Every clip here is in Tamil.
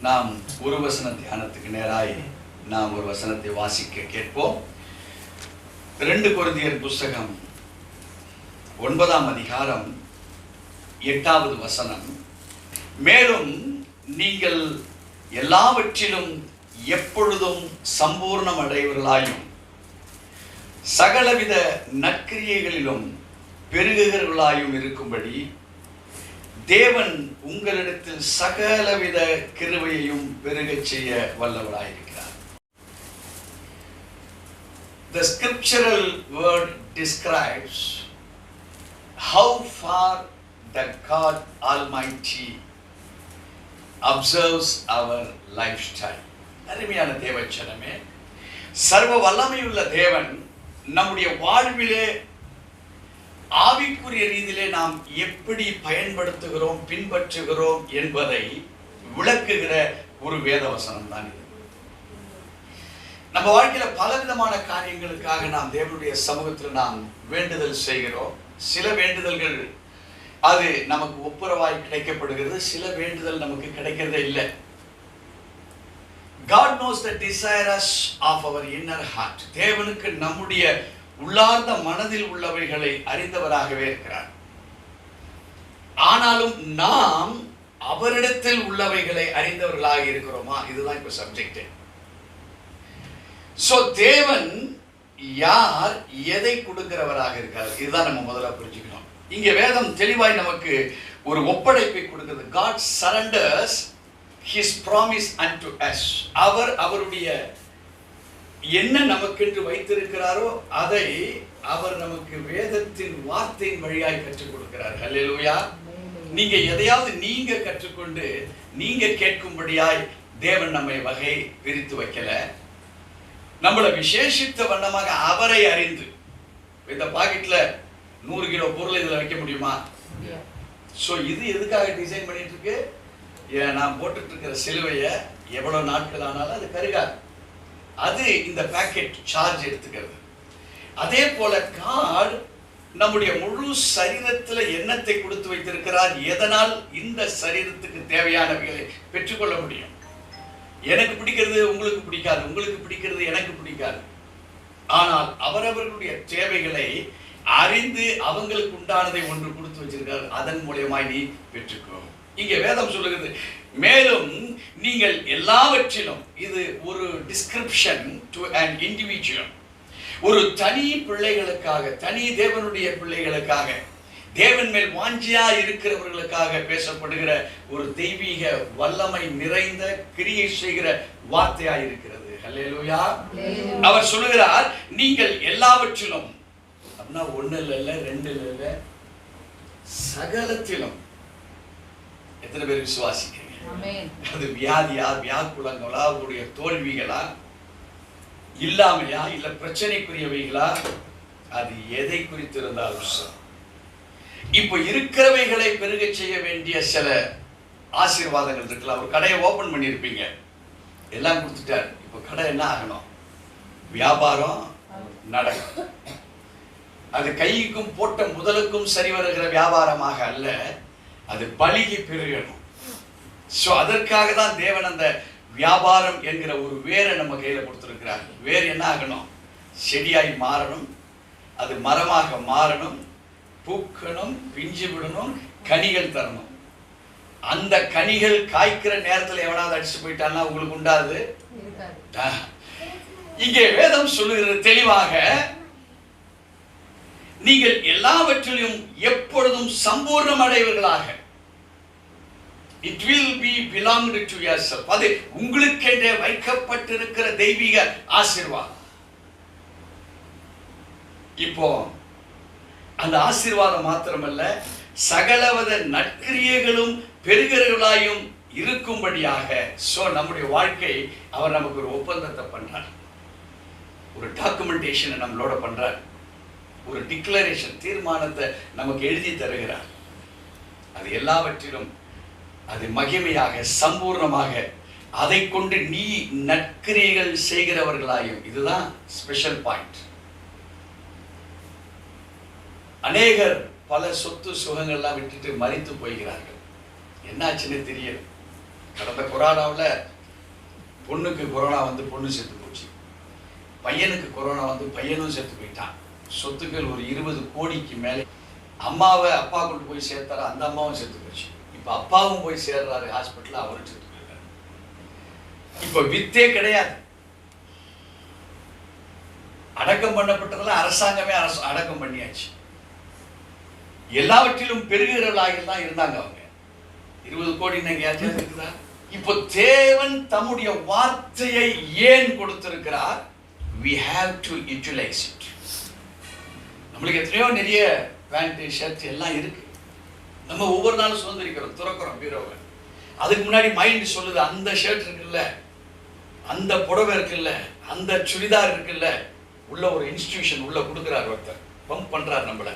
நாம் ஒரு வசன தியானத்துக்கு நேராய் நாம் ஒரு வசனத்தை வாசிக்க கேட்போம். 2 கொரிந்தியர் புஸ்தகம் 9ஆம் அதிகாரம் 8வது வசனம். மேலும் நீங்கள் எல்லாவற்றிலும் எப்பொழுதும் சம்பூர்ணம் அடைவர்களாயும் சகலவித நற்கிரியைகளிலும் பெருகுகிறவர்களாயும் இருக்கும்படி தேவன் உங்களிடத்தில் சகலவித கிருபையையும் பெருகச் செய்ய வல்லவராயிருக்கிறார். The scriptural word describes how far that God Almighty observes our lifestyle. அருமையான தேவச்சனமே, சர்வ வல்லமையுள்ள தேவன் நம்முடைய வாழ்விலே ஆவிக்குரிய ரீதியிலே நாம் எப்படி பயன்படுத்துகிறோம், பின்பற்றுகிறோம் என்பதை விளக்குகிற ஒரு வேத வசனம் தான் இது. நம்ம வாழ்க்கையில பலவிதமான காரியங்களுக்காக நாம் தேவனுடைய சமூகத்தில் நாம் வேண்டுதல் செய்கிறோம். சில வேண்டுதல்கள் அது நமக்கு ஒப்புரவாய் கிடைக்கப்படுகிறது, சில வேண்டுதல் நமக்கு கிடைக்கிறதே இல்லை. God knows the desires of our inner heart. தேவனுக்கு நம்முடைய உள்ளார்ந்த மனதில் உள்ளவைகளை அறிந்தவராகவே இருக்கிறார். ஆனாலும் நாம் அவரிடத்தில் உள்ளவைகளை அறிந்தவர்களாக இருக்கிறோமா? இதுதான் இப்ப சப்ஜெக்ட். சோ தேவன் யார், எதை கொடுக்கிறவராக இருக்கார், இதுதான் நம்ம முதல்ல புரிஞ்சுக்கணும். இங்க வேதம் தெளிவாய் நமக்கு ஒரு ஒப்படைப்பை கொடுக்கிறது. God surrenders his promise unto us. அவருடைய என்ன நமக்கென்று வைத்திருக்கிறாரோ அதை அவர் நமக்கு வேதத்தின் வார்த்தையின் வழியாய் கற்றுக் கொடுக்கிறார். ஹல்லேலூயா. நீங்க எதையாவது நீங்க கற்றுக்கொண்டு நீங்க கேட்கும்படியாய் தேவன் நம்மை வகை பிரித்து வைக்கல. நம்மள விசேஷித்த வண்ணமாக அவரை அறிந்து, இந்த பாக்கெட்ல 100 கிலோ பொருள் இதுல வைக்க முடியுமா? சோ இது எதுக்காக டிசைன் பண்ணிட்டு இருக்கு? நான் போட்டுட்டு இருக்கிற சிலுவைய எவ்வளவு நாட்கள் ஆனாலும் அது கருகாது. அது இந்த பாக்கெட் சார்ஜ் எடுத்துக்கிறது. அதே போல காட் நம்முடைய முழு சரீரத்தில் எண்ணத்தை கொடுத்து வைத்திருக்கிறார். எதனால் இந்த சரீரத்துக்கு தேவையானவைகளை பெற்றுக்கொள்ள முடியும். எனக்கு பிடிக்கிறது உங்களுக்கு பிடிக்காது, உங்களுக்கு பிடிக்கிறது எனக்கு பிடிக்காது. ஆனால் அவரவர்களுடைய தேவைகளை அறிந்து அவங்களுக்கு உண்டானதை ஒன்று கொடுத்து வச்சிருக்கார். அதன் மூலமாய் நீ பெற்றுக்கோ. இங்கே வேதம் சொல்லுகிறது, மேலும் நீங்கள் எல்லாவற்றிலும், இது ஒரு டிஸ்கிரிப்ஷன் டு an individual, ஒரு தனி பிள்ளைகளுக்காக, தனி தேவனுடைய பிள்ளைகளுக்காக, தேவன் மேல் வாஞ்சியா இருக்கிறவர்களுக்காக பேசப்படுகிற ஒரு தெய்வீக வல்லமை நிறைந்த கிரியை செய்கிற வார்த்தையா இருக்கிறது. ஹல்லேலூயா. அவர் சொல்லுகிறார், நீங்கள் எல்லாவற்றிலும், அப்படின்னா 1 இல்ல 2 இல்ல, சகலத்திலும். எத்தனை பேர் விசுவாசிக்கிறீங்க? அது வியாதியா, வியாக்குலங்களா, அவருடைய தோல்விகளா, இல்லாமையா, இல்ல பிரச்சனைக்குரியவைகளா, அது எதை குறித்து இருந்தாலும் இப்போ இருக்கிறவைகளை பெருக செய்ய வேண்டிய சில ஆசீர்வாதங்கள் இருக்கலாம். ஒரு கடையை ஓபன் பண்ணியிருப்பீங்க, எல்லாம் கொடுத்துட்டார். இப்போ கடை என்ன ஆகணும்? வியாபாரம் நடக்கும். அது கைக்கும் போட்ட முதலுக்கும் சரி வருகிற வியாபாரமாக அல்ல, அது பலிகி பெருகணும். சோ அதற்காக தான் தேவன் அந்த வியாபாரம் என்கிற ஒரு வேரை நம்ம கையில கொடுத்திருக்கிறார். வேர் என்ன ஆகணும்? செடியாய் மாறணும், அது மரமாக மாறணும், பூக்கணும், பிஞ்சு விடணும், கனிகள் தரணும். அந்த கனிகள் காய்க்கிற நேரத்தில் எவனாவது அடிச்சு போயிட்டான்னா உங்களுக்கு உண்டாது. இங்கே வேதம் சொல்லுகிறது தெளிவாக, நீங்கள் எல்லாவற்றிலும் எப்பொழுதும் சம்பூர்ணம் அடைவர்களாக. It will be belonged to yourself. அது உங்களுக்கென்றே வைக்கப்பட்டிருக்கிற தெய்வீக ஆசீர்வாதம். இப்போ அந்த ஆசீர்வாதம் மாத்திரமல்ல, சகலவித நற்கிரியைகளும் பெருகிறவர்களாயும் இருக்கும்படியாக. சோ நம்முடைய வாழ்க்கை அவர் நமக்கு ஒரு ஒப்பந்தத்தை பண்றார், ஒரு டாக்குமெண்டேஷனை நம்மளோட பண்றார், ஒரு டிக்ளரேஷன், தீர்மானத்தை நமக்கு எழுதி தருகிறார். அது எல்லாவற்றிலும் அது மகிமையாக, சம்பூர்ணமாக, அதை கொண்டு நீ நற்கிரியைகள் செய்கிறவர்களாயும். இதுதான் ஸ்பெஷல் பாயிண்ட். அநேகர் பல சொத்து சுகங்கள்லாம் விட்டுட்டு மரித்து போகிறார்கள். என்னாச்சுன்னு தெரியல. கடந்த கொரோனாவில் பொண்ணுக்கு கொரோனா வந்து பொண்ணு செத்து போச்சு, பையனுக்கு கொரோனா வந்து பையனும் செத்து போயிட்டான். சொத்துக்கள் ஒரு 20 கோடிக்கு மேலே. அம்மாவை அப்பா கொண்டு போய் சேர்த்தாரு, அந்த அம்மாவும் செத்து போச்சு. இப்போ அப்பாவும் போய் சேர்றாரு ஹாஸ்பிட்டலில், அவரும் செத்து போயிருக்காரு. இப்போ வித்தே கிடையாது. அடக்கம் பண்ணப்பட்டதெல்லாம் அரசாங்கமே அடக்கம் பண்ணியாச்சு. எல்லாவற்றிலும் பெருகிறவர்களாக தான் இருந்தாங்க அவங்க. 20 கோடி எங்கேயாச்சும் இருக்குதா? இப்போ தேவன் தம்முடைய வார்த்தையை ஏன் கொடுத்திருக்கிறார்? We have to utilize it. நம்மளுக்கு எத்தனையோ நிறைய பேண்ட் ஷர்ட் எல்லாம் இருக்கு. நம்ம ஒவ்வொரு நாளும் சுதந்திரிக்கிறோம், துறக்கிறோம் பீரோவை. அதுக்கு முன்னாடி மைண்ட் சொல்லுது, அந்த ஷர்ட் இருக்குல்ல, அந்த புடவை இருக்குல்ல, அந்த சுடிதார் இருக்குல்ல, உள்ள ஒரு இன்ஸ்டிடியூஷன் உள்ள கொடுக்குறாரு, ஒருத்தர் பம்ப் பண்றாரு நம்மள.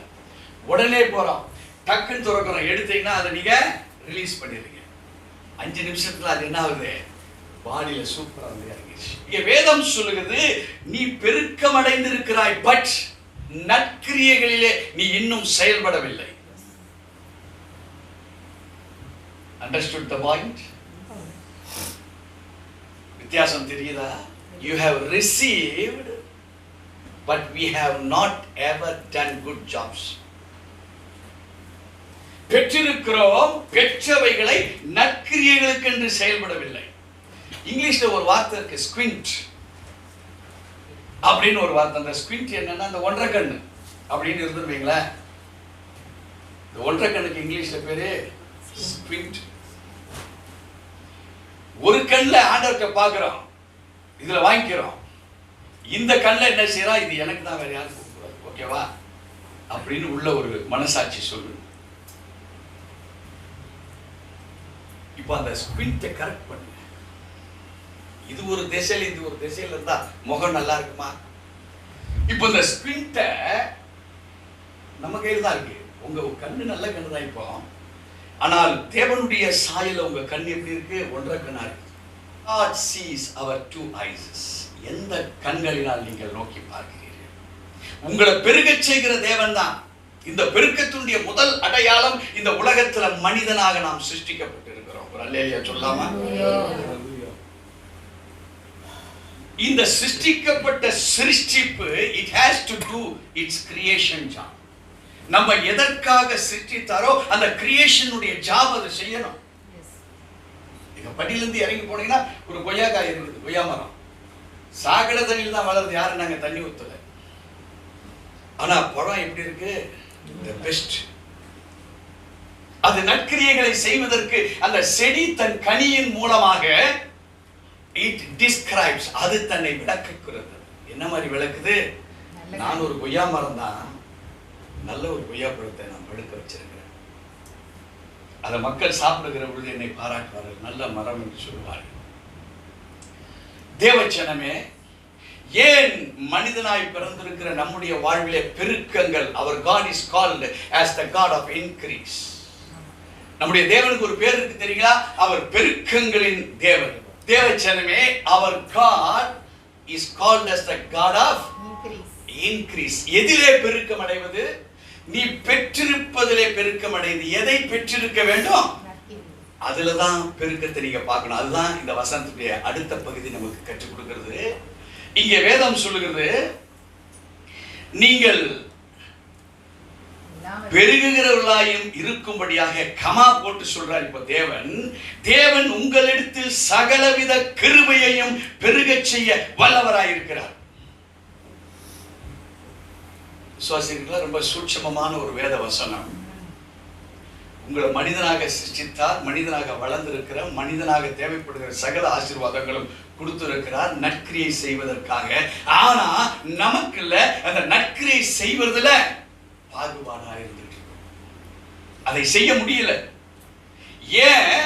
உடனே போறோம், டக்குன்னு துறக்கிறோம், எடுத்தீங்கன்னா அதை நீங்க ரிலீஸ் பண்ணிடுறீங்க. 5 நிமிஷத்துல அது என்ன ஆகுது? பாடியில சூப்பரா வந்து இறங்கிடுச்சு. இங்க வேதம் சொல்லுகிறது, நீ பெருக்கம் அடைந்திருக்கிறாய், பட் நற்கிரியைகளிலே நீ இன்னும் செயல்படவில்லை. Understood the point? வித்தியாசம் தெரியுதா? You have received, but we have not ever done good jobs. பெற்றிருக்கிறோம், பெற்றவைகளை நற்கிரியைகளுக்கு என்று செயல்படவில்லை. இங்கிலீஷ்ல ஒரு வார்த்தை இருக்கு, ஸ்குவிண்ட் அப்படின்னு ஒரு வார்த்தை. அந்த ஸ்குவிண்ட் என்னன்னா, அந்த ஒன்றரை கண்ணு அப்படின்னு இருந்துருவீங்களா? இந்த ஒன்றரை கண்ணுக்கு இங்கிலீஷ்ல பேரு ஸ்குவிண்ட். ஒரு கண்ணுல ஆண்டவர்கிட்ட பாக்குறோம், இதுல வாங்கிக்கிறோம். இந்த கண்ணுல என்ன செய்யறோம்? இது எனக்கு தான், வேற யாரும் கூடாது, ஓகேவா அப்படின்னு உள்ள ஒரு மனசாட்சி சொல்லு. இப்போ அந்த ஸ்குவிண்ட்டை கரெக்ட் பண்ணு. இது ஒரு திசையில, இது ஒரு திசையில இருந்தா முகம் நல்லா இருக்குமா? இப்போ இந்த ஸ்குவிண்ட்டை நம்ம கையில் தான் இருக்கு. உங்க கண்ணு நல்ல கண்ணு தான் இப்போ. ஆனால் தேவனுடைய சாயல உங்க கண் எப்படி இருக்கு? ஒன்றரை கண்ணா இருக்கு. God sees our 2 eyes. எந்த கண்களினால் நீங்கள் நோக்கி பார்க்கிறீர்கள்? உங்களை பெருகச் செய்கிற தேவன் தான். இந்த பெருக்கத்தினுடைய முதல் அடையாளம், இந்த உலகத்துல மனிதனாக நாம் சிருஷ்டிக்கப்பட்டிருக்கிறோம். ஒரு அல்லேலூயா சொல்லாமா? இந்த சிருஷ்டிக்கப்பட்ட சிருஷ்டிப்பு, it has to do its creation job. நம்ம எதற்காக சிருஷ்டித்தாரோ அந்த கிரியேஷனுடைய ஜாப் அதை செய்யணும். இங்க படியிலிருந்து இறங்கி போனீங்கன்னா ஒரு கொய்யாக்காய் இருக்குது, கொய்யா மரம். சாக்கடை தண்ணியில் தான் வளருது, யாரும் நாங்க தண்ணி ஊத்தல. ஆனா பழம் எப்படி இருக்கு? the best. அது நற்கிரியைகளை செய்வதற்கு அந்த செடி தன் கனியின் மூலமாக it describes, அது தன்னை விளக்குகிறது. என்ன மாதிரி விளக்குது? நான் ஒரு கொய்யா மரம் தான், நல்ல ஒரு கொய்யா பழத்தை நான் பழுக்க வச்சிருக்கிறேன். அதை மக்கள் சாப்பிடுகிற பொழுது என்னை பாராட்டுவார்கள், நல்ல மரம் என்று சொல்வார்கள். தேவச்சனமே, ஏன் மனிதனாய் பிறந்திருக்கிற நம்முடைய வாழ்விலே பெருக்கங்கள்? அவர் God is called as the God of increase. நம்முடைய தேவனுக்கு ஒரு பேர் இருக்கு தெரியுங்களா? அவர் பெருக்கங்களின் தேவன். தேவச்சனமே, அவர் God is called as the God of increase. எதிலே பெருக்கம் அடைவது? நீ பெற்றிருப்பதிலே பெருக்கம் அடைந்து. எதை பெற்றிருக்க வேண்டும்? அதுலதான் பெருக்கத்தை நீங்க பார்க்கணும். அதுதான் இந்த வசனத்துடைய அடுத்த பகுதி நமக்கு கற்றுக் கொடுக்கிறது. இங்கே வேதம் சொல்லுகிறது, நீங்கள் பெருகுகிறவர்களாயும் இருக்கும்படியாக கமா போட்டு சொல்றார். இப்ப தேவன் உங்களிடத்தில் சகலவித கிருபையையும் பெருகச் செய்ய வல்லவராயிருக்கிறார். விசுவாசிகளா, ரொம்ப சூட்சமமான ஒரு வேத வசனம். உங்களை மனிதனாக சிருஷ்டித்தார், மனிதனாக வளர்ந்திருக்கிற, மனிதனாக தேவைப்படுகிற சகல ஆசீர்வாதங்களும் கொடுத்திருக்கிறார் நற்கிரியை செய்வதற்காக. ஆனா நமக்குள்ள அந்த நற்கிரியை செய்வதில் பாகுபாடா இருந்துட்டு அதை செய்ய முடியல. ஏன்?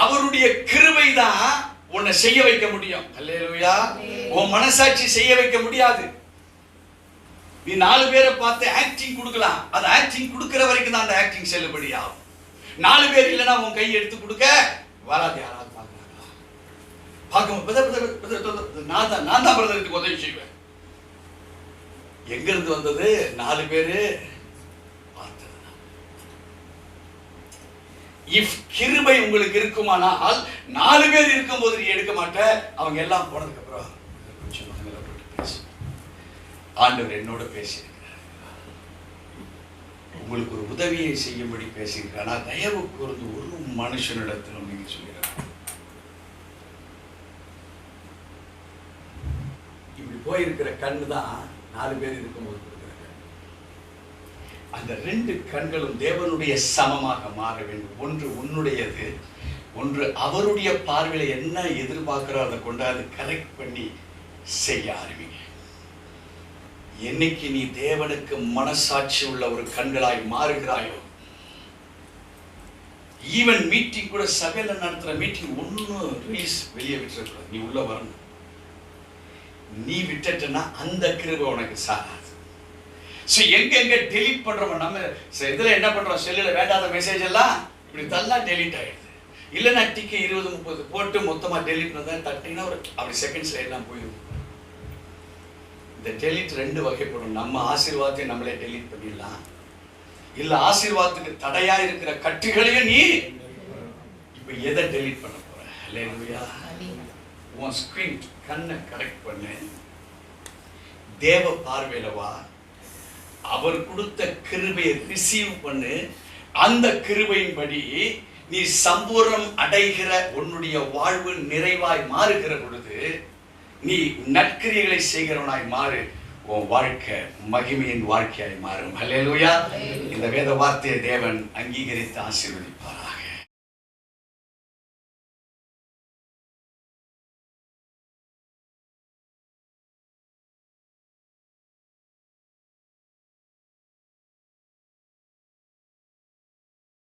அவருடைய கிருபை தான் உன்னை செய்ய வைக்க முடியும். அல்லேலூயா. உன் மனசாட்சி செய்ய வைக்க முடியாது. நீ 4 பேரை பார்த்து ஆக்டிங் கொடுக்கலாம், அது ஆக்டிங் கொடுக்கிற வரைக்கும் தான் அந்த ஆக்டிங் செல்லுபடியாகும். 4 பேர் இல்லைன்னா உன் கை எடுத்து கொடுக்க வராது. யாராவது பார்க்கறாங்களா? பார்க்க நான் தான் பிரதருக்கு உதவி செய்வேன். எங்க இருந்து வந்தது? 4 பேரு பார்த்தது. இஃப் கிருபை உங்களுக்கு இருக்குமானால் 4 பேர் இருக்கும்போது நீ எடுக்க மாட்ட. அவங்க எல்லாம் போனதுக்கு அப்புறம் கொஞ்சம் மனதில் போட்டு பேசு. ஆண்டவர் என்னோட பேசியிருக்கிறார், உங்களுக்கு ஒரு உதவியை செய்யும்படி பேசியிருக்கிறார். ஆனால் தயவு கூர்ந்து ஒரு மனுஷனிடத்திலும் நீங்க சொல்கிறார். இப்படி போயிருக்கிற கண்ணு தான் 4 பேர் இருக்கும்போது கொடுக்கிறாங்க. அந்த 2 கண்களும் தேவனுடைய சமமாக மாற வேண்டும். ஒன்று உன்னுடையது, ஒன்று அவருடைய பார்வையில என்ன எதிர்பார்க்கிறோம் அதை கொண்டாந்து கரெக்ட் பண்ணி செய்ய ஆரம்பிங்க. என்னைக்கு நீ தேவனுக்கு மனசாட்சி உள்ள ஒரு கண்களாய் மாறுகிறாயோ, ஈவன் மீட்டிங் கூட சபையில நடத்துற மீட்டிங் ஒன்னும் ரீல்ஸ் வெளியே விட்டுறக்கூடாது. நீ உள்ள வரணும். நீ விட்டுட்டனா அந்த கிருபை உனக்கு சாராது. எங்க டெலீட் பண்றோம். நம்ம இதுல என்ன பண்றோம், செல்லுல வேண்டாத மெசேஜ் எல்லாம் இப்படி தள்ளா டெலீட் ஆயிடுது. இல்லைன்னா டிக்கு 20-30 போட்டு மொத்தமா டெலீட் பண்ணா தட்டினா ஒரு அப்படி செகண்ட்ஸ்ல எல்லாம் போயிடும். இந்த டெலீட் 2 வகைப்படும். நம்ம ஆசீர்வாதத்தை நம்மளே டெலீட் பண்ணிடலாம், இல்ல ஆசீர்வாதத்துக்கு தடையா இருக்கிற கட்டுகளையும் நீ இப்ப எதை டெலீட் பண்ண போற? அல்லேலூயா. உன் ஸ்கிரீன் கண்ணை கரெக்ட் பண்ணு, தேவ பார்வையில வா, அவர் கொடுத்த கிருபையை ரிசீவ் பண்ணு. அந்த கிருபையின்படி நீ சம்பூர்ணம் அடைகிற உன்னுடைய வாழ்வு நிறைவாய் மாறுகிற பொழுது நீ நற்கிரியைகளை செய்கிறவனாய் மாறு. உன் வாழ்க்கை மகிமையின் வாழ்க்கையாய் மாறும். அல்லேலூயா. இந்த வேத வார்த்தையை தேவன் அங்கீகரித்து ஆசீர்வதிப்பார்.